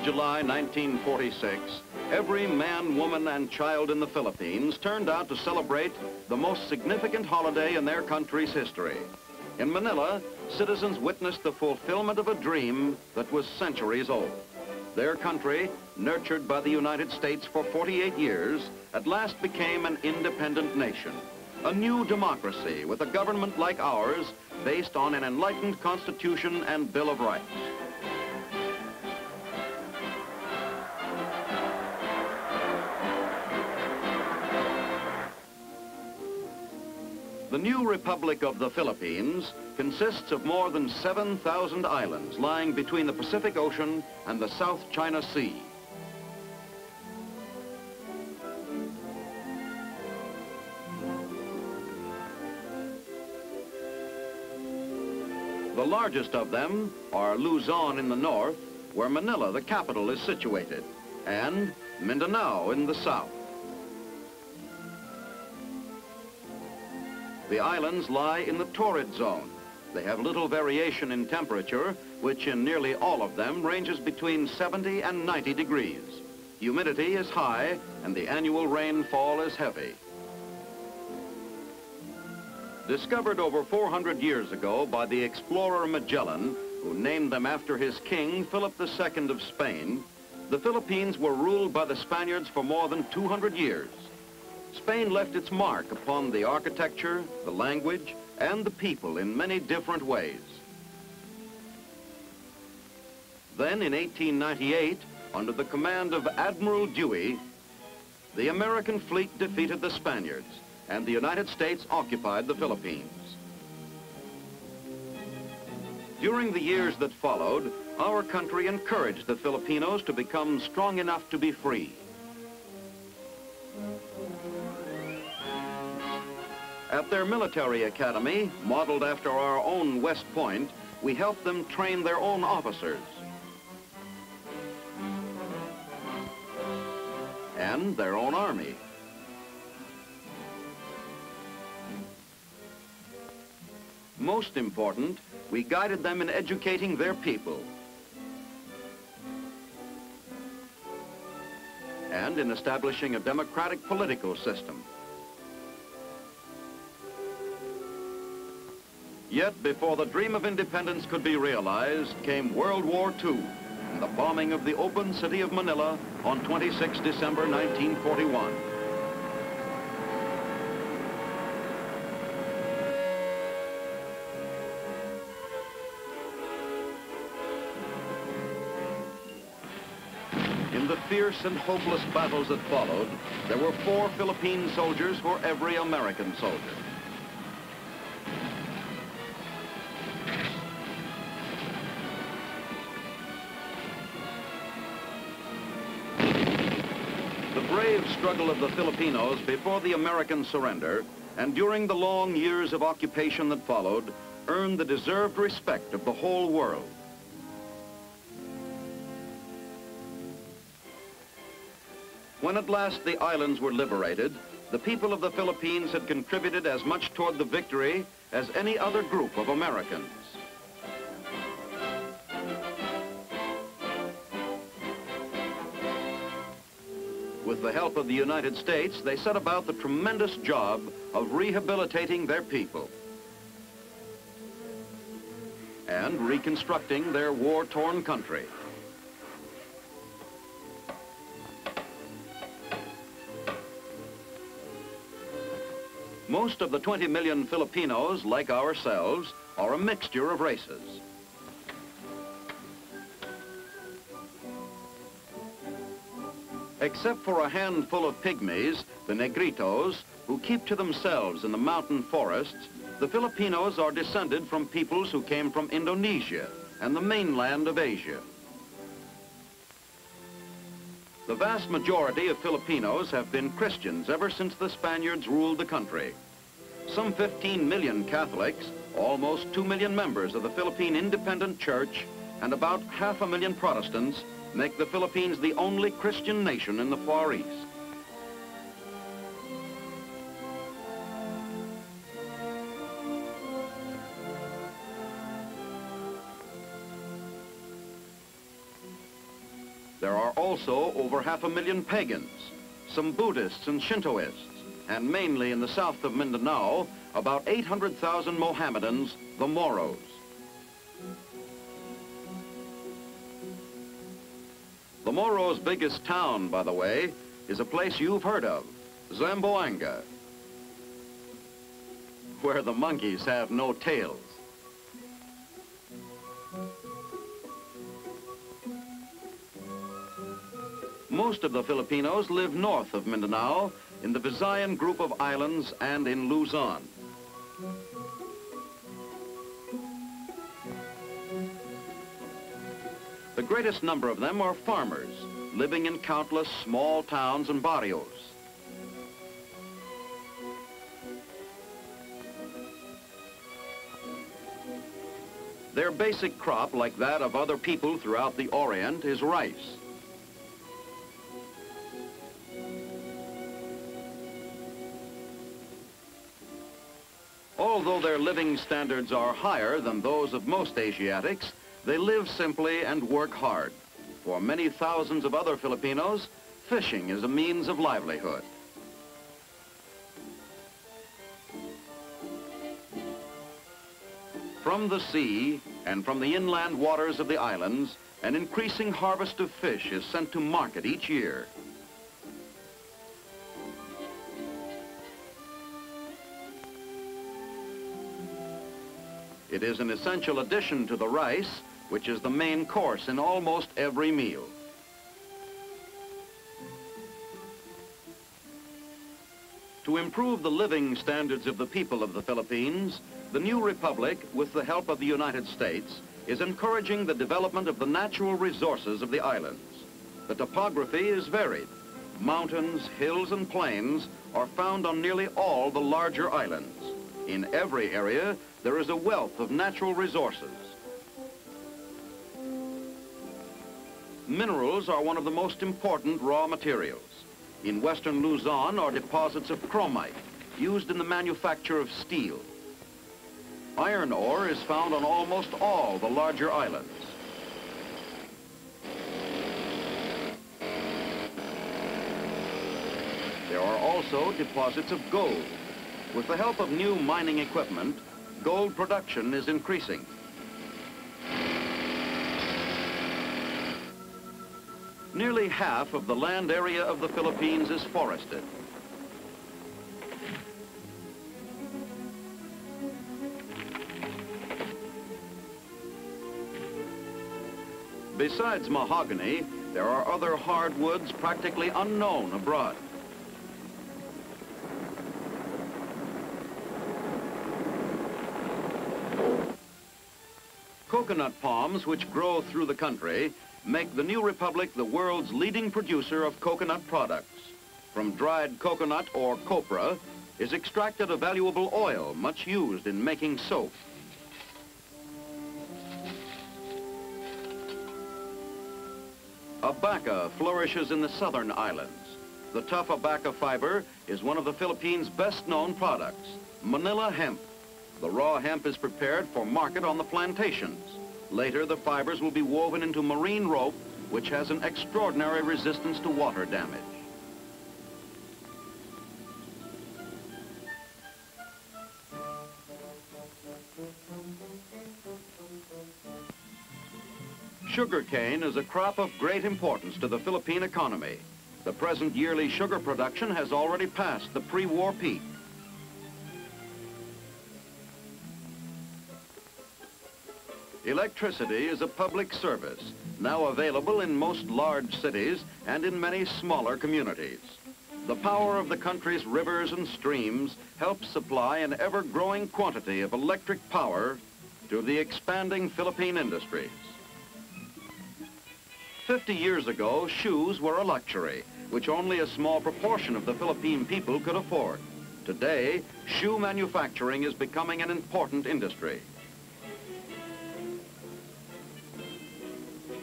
July 1946, every man, woman, and child in the Philippines turned out to celebrate the most significant holiday in their country's history. In Manila, citizens witnessed the fulfillment of a dream that was centuries old. Their country, nurtured by the United States for 48 years, at last became an independent nation. A new democracy with a government like ours, based on an enlightened Constitution and Bill of Rights. The new Republic of the Philippines consists of more than 7,000 islands lying between the Pacific Ocean and the South China Sea. The largest of them are Luzon in the north, where Manila, the capital, is situated, and Mindanao in the south. The islands lie in the torrid zone. They have little variation in temperature, which in nearly all of them ranges between 70 and 90 degrees. Humidity is high, and the annual rainfall is heavy. Discovered over 400 years ago by the explorer Magellan, who named them after his king, Philip II of Spain, the Philippines were ruled by the Spaniards for more than 200 years. Spain left its mark upon the architecture, the language, and the people in many different ways. Then in 1898, under the command of Admiral Dewey, the American fleet defeated the Spaniards, and the United States occupied the Philippines. During the years that followed, our country encouraged the Filipinos to become strong enough to be free. At their military academy, modeled after our own West Point, we helped them train their own officers and their own army. Most important, we guided them in educating their people and in establishing a democratic political system. Yet before the dream of independence could be realized came World War II and the bombing of the open city of Manila on 26 December 1941. In the fierce and hopeless battles that followed, there were 4 Philippine soldiers for every American soldier. The brave struggle of the Filipinos before the American surrender and during the long years of occupation that followed earned the deserved respect of the whole world. When at last the islands were liberated, the people of the Philippines had contributed as much toward the victory as any other group of Americans. With the help of the United States, they set about the tremendous job of rehabilitating their people and reconstructing their war-torn country. Most of the 20 million Filipinos, like ourselves, are a mixture of races. Except for a handful of pygmies, the Negritos, who keep to themselves in the mountain forests, the Filipinos are descended from peoples who came from Indonesia and the mainland of Asia. The vast majority of Filipinos have been Christians ever since the Spaniards ruled the country. Some 15 million Catholics, almost 2 million members of the Philippine Independent Church, and about 500,000 Protestants make the Philippines the only Christian nation in the Far East. also over 500,000 pagans, some Buddhists and Shintoists, and mainly in the south of Mindanao, about 800,000 Mohammedans, the Moros. The Moros' biggest town, by the way, is a place you've heard of, Zamboanga, where the monkeys have no tails. Most of the Filipinos live north of Mindanao, in the Visayan group of islands and in Luzon. The greatest number of them are farmers, living in countless small towns and barrios. Their basic crop, like that of other people throughout the Orient, is rice. Although their living standards are higher than those of most Asiatics, they live simply and work hard. For many thousands of other Filipinos, fishing is a means of livelihood. From the sea and from the inland waters of the islands, an increasing harvest of fish is sent to market each year. It is an essential addition to the rice, which is the main course in almost every meal. To improve the living standards of the people of the Philippines, the new republic, with the help of the United States, is encouraging the development of the natural resources of the islands. The topography is varied. Mountains, hills, and plains are found on nearly all the larger islands. In every area, there is a wealth of natural resources. Minerals are one of the most important raw materials. In western Luzon are deposits of chromite, used in the manufacture of steel. Iron ore is found on almost all the larger islands. There are also deposits of gold. With the help of new mining equipment, gold production is increasing. Nearly half of the land area of the Philippines is forested. Besides mahogany, there are other hardwoods practically unknown abroad. Coconut palms, which grow through the country, make the new republic the world's leading producer of coconut products. From dried coconut or copra is extracted a valuable oil much used in making soap. Abaca flourishes in the southern islands. The tough Abaca fiber is one of the Philippines' best-known products, Manila hemp. The raw hemp is prepared for market on the plantations. Later, the fibers will be woven into marine rope, which has an extraordinary resistance to water damage. Sugarcane is a crop of great importance to the Philippine economy. The present yearly sugar production has already passed the pre-war peak. Electricity is a public service, now available in most large cities and in many smaller communities. The power of the country's rivers and streams helps supply an ever-growing quantity of electric power to the expanding Philippine industries. 50 years ago, shoes were a luxury, which only a small proportion of the Philippine people could afford. Today, shoe manufacturing is becoming an important industry.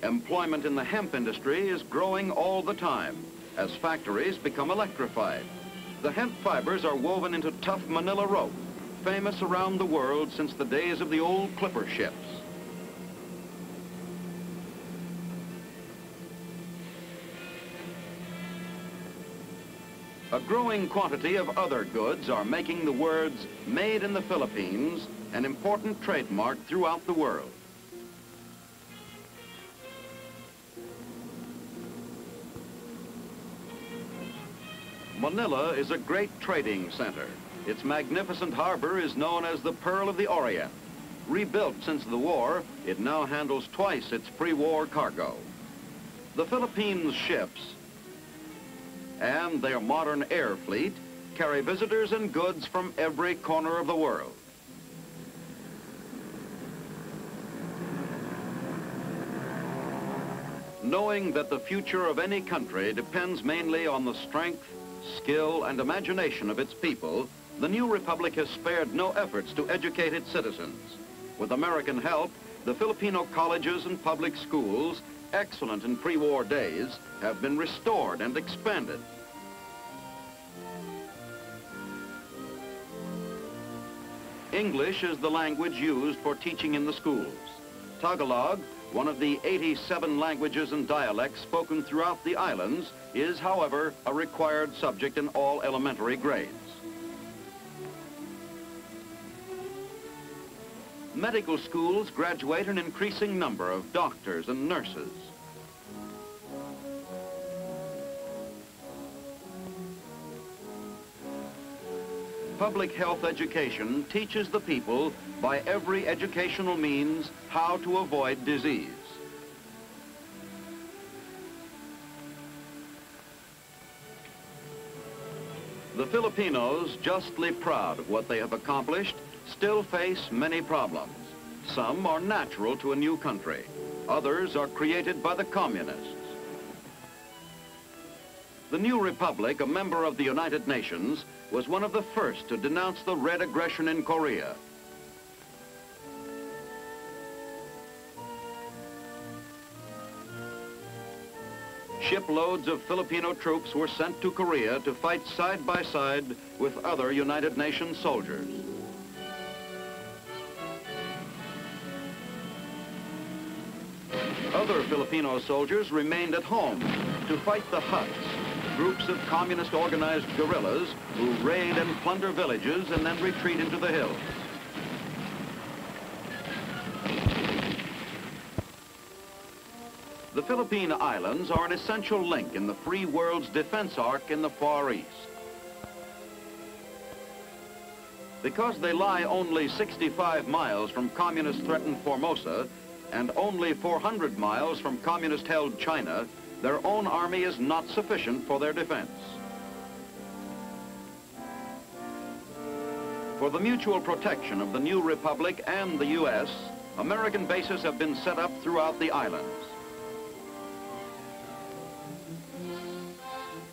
Employment in the hemp industry is growing all the time as factories become electrified. The hemp fibers are woven into tough Manila rope, famous around the world since the days of the old clipper ships. A growing quantity of other goods are making the words "Made in the Philippines" an important trademark throughout the world. Manila is a great trading center. Its magnificent harbor is known as the Pearl of the Orient. Rebuilt since the war, it now handles twice its pre-war cargo. The Philippines ships and their modern air fleet carry visitors and goods from every corner of the world. Knowing that the future of any country depends mainly on the strength, skill, and imagination of its people, the new republic has spared no efforts to educate its citizens. With American help, the Filipino colleges and public schools, excellent in pre-war days, have been restored and expanded. English is the language used for teaching in the schools. Tagalog, one of the 87 languages and dialects spoken throughout the islands, is, however, a required subject in all elementary grades. Medical schools graduate an increasing number of doctors and nurses. Public health education teaches the people by every educational means how to avoid disease. The Filipinos, justly proud of what they have accomplished, still face many problems. Some are natural to a new country. Others are created by the communists. The new republic, a member of the United Nations, was one of the first to denounce the Red aggression in Korea. Shiploads of Filipino troops were sent to Korea to fight side by side with other United Nations soldiers. Other Filipino soldiers remained at home to fight the Huts, groups of communist organized guerrillas who raid and plunder villages and then retreat into the hills. The Philippine Islands are an essential link in the free world's defense arc in the Far East. Because they lie only 65 miles from communist-threatened Formosa and only 400 miles from communist-held China, their own army is not sufficient for their defense. For the mutual protection of the new republic and the U.S., American bases have been set up throughout the islands.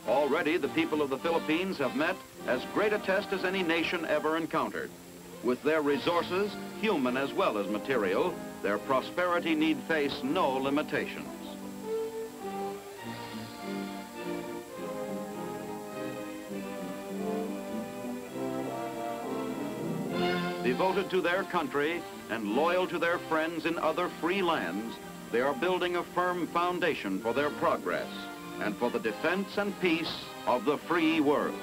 Already, the people of the Philippines have met as great a test as any nation ever encountered. With their resources, human as well as material, their prosperity need face no limitations. Devoted to their country and loyal to their friends in other free lands, they are building a firm foundation for their progress and for the defense and peace of the free world.